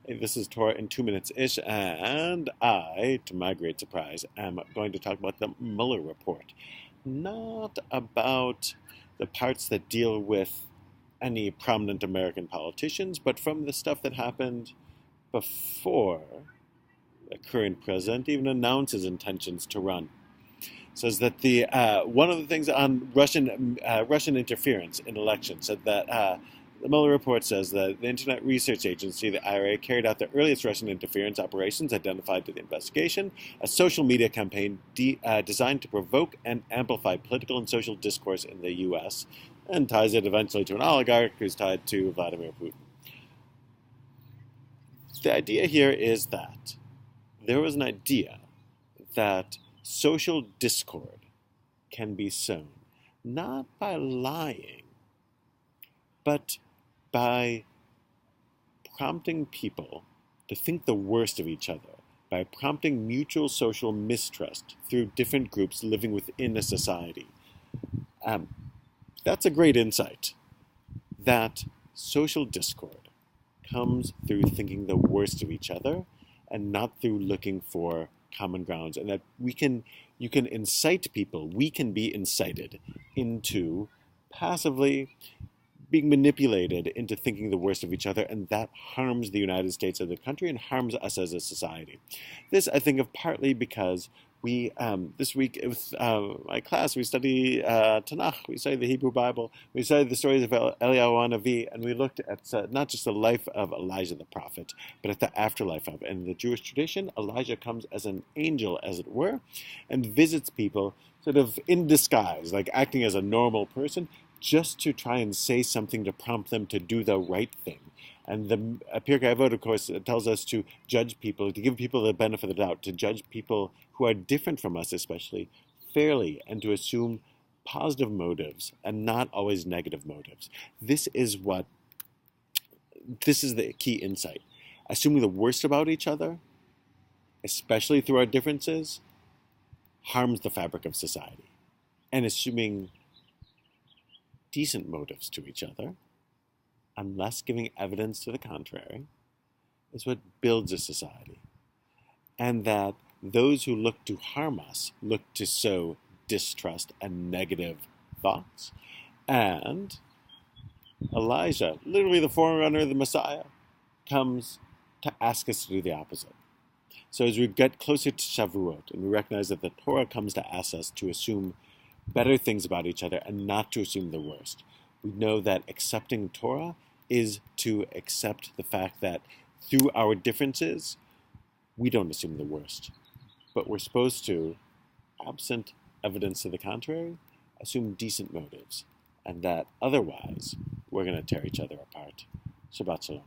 Hey, this is Torah in 2 minutes-ish, and I, to my great surprise, am going to talk about the Mueller Report. Not about the parts that deal with any prominent American politicians, but from the stuff that happened before the current president even announced his intentions to run. Says that the one of the things on Russian interference in elections said that the Mueller report says that the Internet Research Agency, the IRA, carried out the earliest Russian interference operations identified through the investigation, a social media campaign designed to provoke and amplify political and social discourse in the U.S., and ties it eventually to an oligarch who's tied to Vladimir Putin. The idea here is that there was an idea that social discord can be sown not by lying, but by prompting people to think the worst of each other, by prompting mutual social mistrust through different groups living within a society. That's a great insight, that social discord comes through thinking the worst of each other and not through looking for common grounds, and that you can incite people, we can be incited into passively being manipulated into thinking the worst of each other, and that harms the United States as a country and harms us as a society. This I think of partly because we, this week with my class, we study Tanakh, we study the Hebrew Bible, we study the stories of Eliyahu Hanavi, and we looked at not just the life of Elijah the prophet, but at the afterlife of. And in the Jewish tradition, Elijah comes as an angel, as it were, and visits people sort of in disguise, like acting as a normal person, just to try and say something to prompt them to do the right thing. And the Pirkei Avot, of course, tells us to judge people, to give people the benefit of the doubt, to judge people who are different from us, especially, fairly, and to assume positive motives and not always negative motives. This is the key insight. Assuming the worst about each other, especially through our differences, harms the fabric of society. And assuming decent motives to each other, unless giving evidence to the contrary, is what builds a society. And that those who look to harm us look to sow distrust and negative thoughts. And Elijah, literally the forerunner of the Messiah, comes to ask us to do the opposite. So as we get closer to Shavuot, and we recognize that the Torah comes to ask us to assume better things about each other and not to assume the worst, we know that accepting Torah is to accept the fact that through our differences, we don't assume the worst. But we're supposed to, absent evidence to the contrary, assume decent motives, and that otherwise we're going to tear each other apart. Shabbat Shalom.